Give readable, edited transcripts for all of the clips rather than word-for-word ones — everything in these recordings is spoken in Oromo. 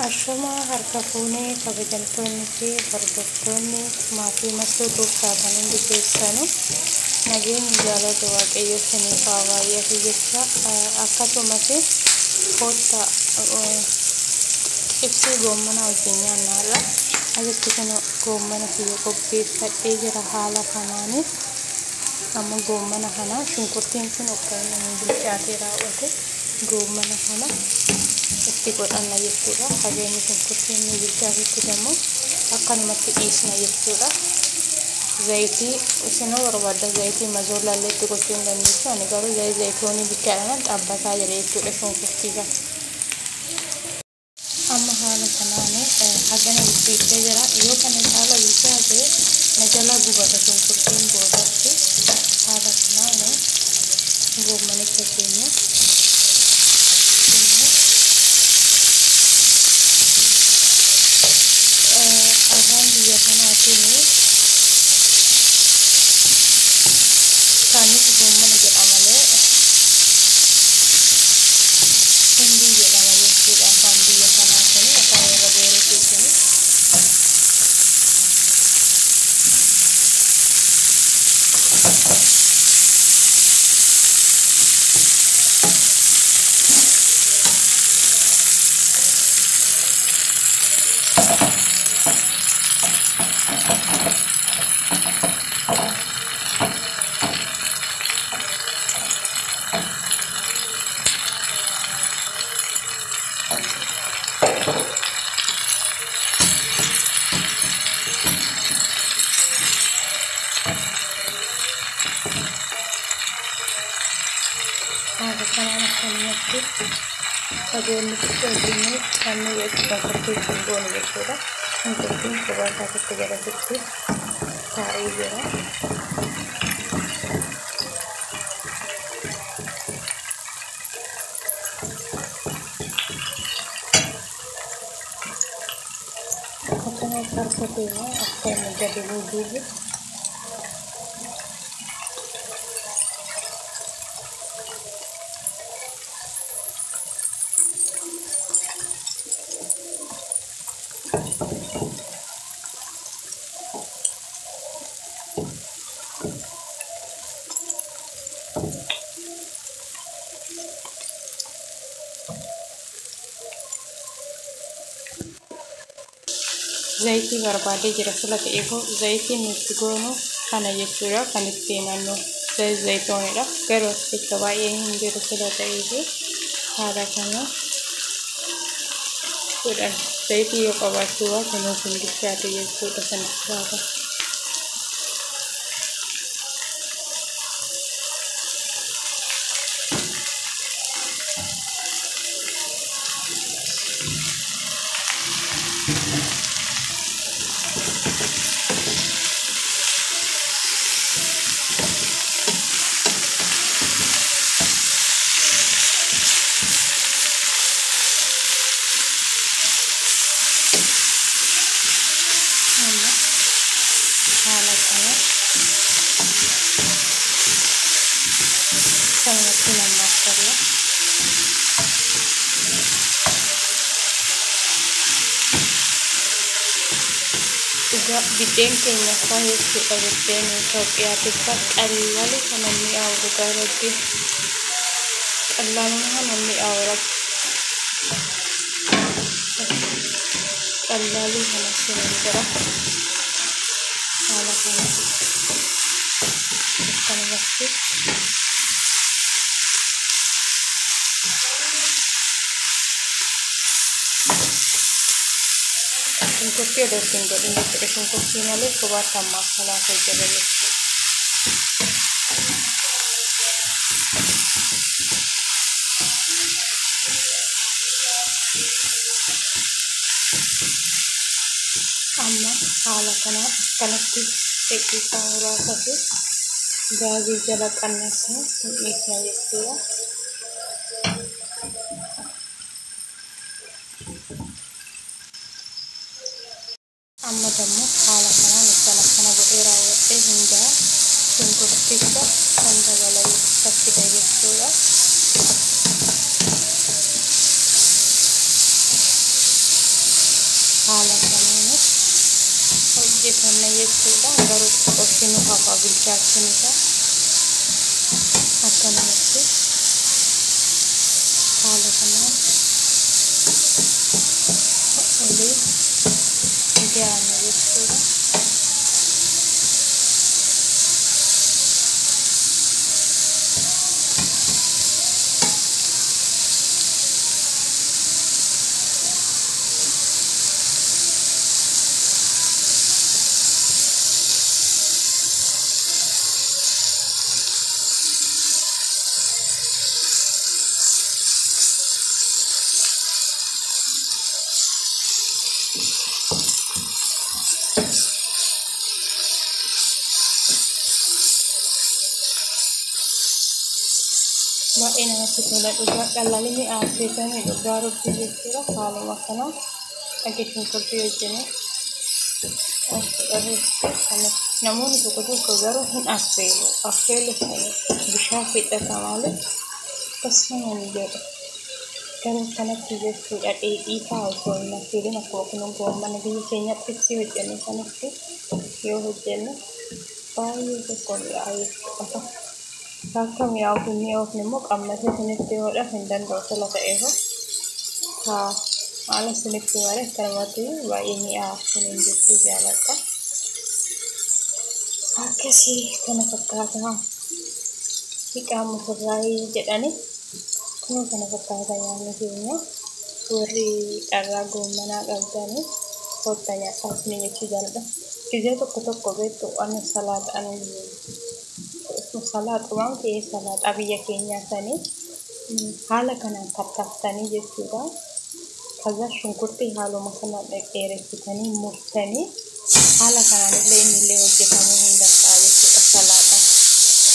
Ashuma harka fuunee kabajamtoonni fi hordoftoonni maatii masluutuuf taatan hundi keessanuu nageenyi jaalala waaqayyo isiniif haa baay'atu jecha akkasumas kottaa ibsii goommana wajjin nyaannaarra asitti kun goommana kiyya qopheeffadhee jira haala kanaanis amma goommana kana shunkurtiin kun akka inni bilchaatee raawwate goommana kana itti godhanna jechuudha. Hageenyi shunkurtiin ni bilchaatetti immoo akkanumatti dhiisna jechuudha. Zayitii isinoo barbaadda zayitii mazoollaallee itti gochuu hin dandeessu. Ani garuu zayitoonni bichaadhaan dhaabbataa jira jechuudha shunkurtii kana. Amma haala kanaan hagana bilcheessee jira. Yoo kana caala bilchaate na jala gubata shunkurtiin boodatti haala kanaan goommanicha keenya afaan biyya kanaatiin kaanis goommana jedha malee hundii jedhama jechuudha. Afaan biyya kanaatiin afaan warra booree keessanii haala kanaan akkanumatti fagoonni wajjin kanneen jechuudha shunkurtiin goone jechuudha. Shunkurtiin kophaa isaatti garasitti taa'ee jira. Akkana harka keenya akka inni gadi buusuuf zayitii barbaadee jira fila ta'eefuu zayitiin nuti goonu kana jechuudha. Kan ittiin naannoo zayitoonidha. Garuu asitti baay'ee hin jiru fila ta'eefuu haala kana godhan. Zayitii yoo qabaachuu baate nuuf hin bilchaate jechuudha sanas gaafa. Haala kana sanatti namaaf tola. Egaa biddeen keenya akka jechuudha. Biddeen Itoophiyaatiif qal'aali kan mi'aawu dhugaa irratti qal'aanuma kan mi'aawu irratti qal'aalii kana seenuu jira. Haala kana akkanumatti shunkurtii odoo ittiin godhin jechuudha. Shunkurtii malee kophaatti ammaaf salaatee jira jechuudha. Amma haala kanaan akkanatti daqiiqaa muraasa gaazii jala qanneessine hin dhiisna jechuudha. Amma dammoo haala kanaan akkana godhee raawwadhee hundaa shunkurticha kan dabala fakkida jechuudha. hojjetanna jechuudha. Garuu qophii nu hafa bilchaachuunidha. Akkanumatti haala kanaan olii ijaarna jechuudha. Baay'ee namatti tola. Dhugaa qal'aanii affeelamee dhugaa rufuu jechuudha. Haaluma kanaan dhageessuun qurxii hojjenne namoonni tokko garuu hin affeelu. Affeelu bishaan fixata malee akkasuma ni jedhu. Garuu kanatti jechuudha dheedhii fa'aa osoo hin affeelin akkuma kun goomana biyya keenyatti itti hojjenne kanatti yoo hojjenne baay'ee tokko mi'aa jechuudha. Akka mi'aawu hin mi'aawufne immoo qammasee isinitti himuudhaaf hin danda'u tola ta'eefu haala isinitti himare akkanumatti baay'ee mi'aawa isiniin jechuu jaaladha. Akkasii kana fakkaata hiiqaa musurraayii jedhani kuma kana fakkaata nyaanni keenya warri dharraa goommanaa qabdanii kottaa nyaadhaa isiniin jechuu jaaladha. Gizee tokko beektu waan salaaxaan salaaxumaan ta'ee salaaxaa biyya keenyaa sanii haala kanaan tattaaftanii jechuudha. Kaza shunkurtii haaluma kanaan dheeressitanii murtanii haala kanaan illee hojjetamuu hin danda'a jechuudha salaaxaan.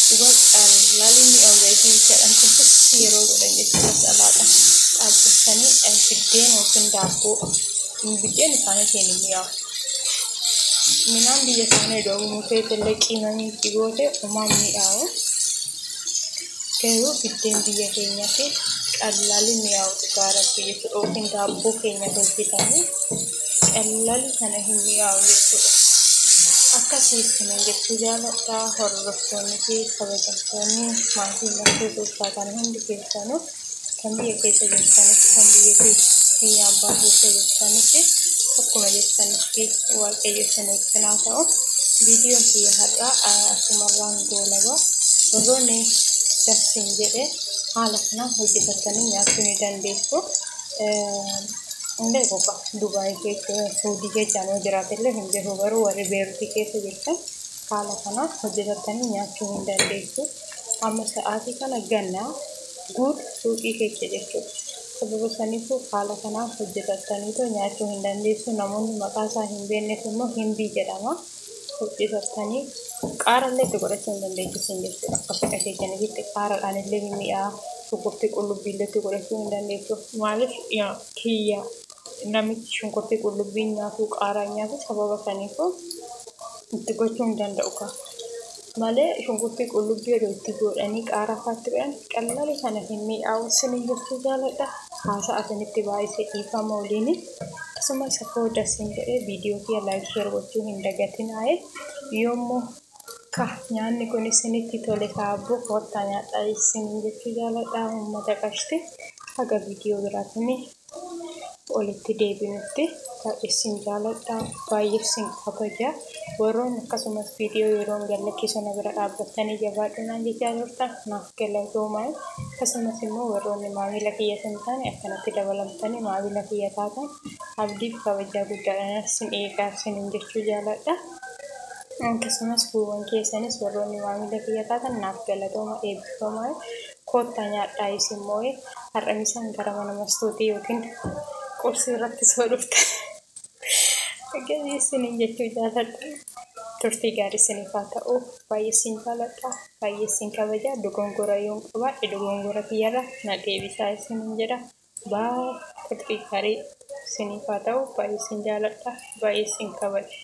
Dhugaa qal'aanii mi'aawwee jedhan kunis yeroo godhan jechuudha salaaxaan. Qaabbessanii biddeen yookiin daabboo biddeen isaanii keenya mi'aawu. Minaan biyya isaanii doomuu ta'e qimamii itti goote uumaan mi'aawu. Garuu biddeen biyya keenyaatti qal'aanii mi'aawutu gaaratti jechuudha. Yookiin daabboo keenya hojjetanii qal'aanii kana hin mi'aawu jechuudha. Akkasii isin jechuu jaaladha. Hordoftoonni fi kabajamtoonni maatiin laftuu keessaa kan hundi keessanuu kan biyya keessa jirtanis kan biyya abbaa keessa jirtanis akkuma jettanitti waaqayyo isiniif haa ta'u. Viidiyoon kiyya har'aa asumarraan goolaba. Warroonni darsin jedhe haala kanaan hojjetatanii nyaachuu ni dandeessu. Illee boqa Dubaay keessa Suudii keessaan yoo jiraatellee hin jiru garuu warri Beeruutii keessa jirtan haala kanaan hojjetatanii nyaachuu hin dandeessu. Amma sa'aatii kana gannaa guutuu suuqii keessa jechuudha. Sababa saniifuu haala kanaan hojjetatanii nyaachuu hin dandeessu. Namoonni maqaa isaa hin beekneef immoo himbii jedhama. Hojjetatanii qaarallee itti godhachuu hin dandeessu jechuudha. Akkasuma keessanitti qaaraadhaan illee hin mi'aawu. Shunkurtii qullubbii illee itti godhachuu hin dandeessu. Maaliif kiyya namichi shunkurtii qullubbii nyaatu qaaraa nyaatu sababa saniifuu itti gochuu hin danda'u. Malee shunkurtii qullubbii yeroo itti godhanii qaaraa faatti godhan qal'aanii kana hin mi'aawu isiniin jechuu jaaladha. Haasa'a isinitti baay'isee dhiifama waliin akkasumas akka darsin jedhee viidiyoo kiyya laayik sheer gochuu hin dagatinaa. Yoommoo nyaanni kun isinitti tole kaabboo kottaa nyaadhaa isiniin jechuu jaaladha. Uummata qashti haga viidiyoo biraatiin olitti deebinutti isin jaaladha. Baay'ee isin kabaja. Warroonni akkasumas viidiyoo yeroo gallachiisu na bira dhaabbattanii jabaadhunaan jechaa jirtan naaf galatoomaa. Akkasumas immoo warroonni maamila kiyya hin taane akkanatti dabalamtanii maamila kiyya taatan abdiif kabajaa guddaadhaan isin eegaa isiniin jechuu jaaladha. Akkasumas kuuwwan keessanis warroonni maamila kiyya taatan naaf galatoomaa eebbifamaa. Kottaa nyaadhaa isin moo'ee har'a misaan gara mana mastootii yookiin qursii irratti soo dhuftan. Akkasii isiniin jechuu jaaladha. Turtii gaarii isiniif haa ta'u. Baay'ee isin jaaladha. Baay'ee isin kabaja. Dogongora yoon qabaadhe dogongora kiyyarra na deebisaa isiniin jedha. Turtii gaarii isiniif haa ta'u. Baay'ee isin jaaladha. Baay'ee isin kabaja.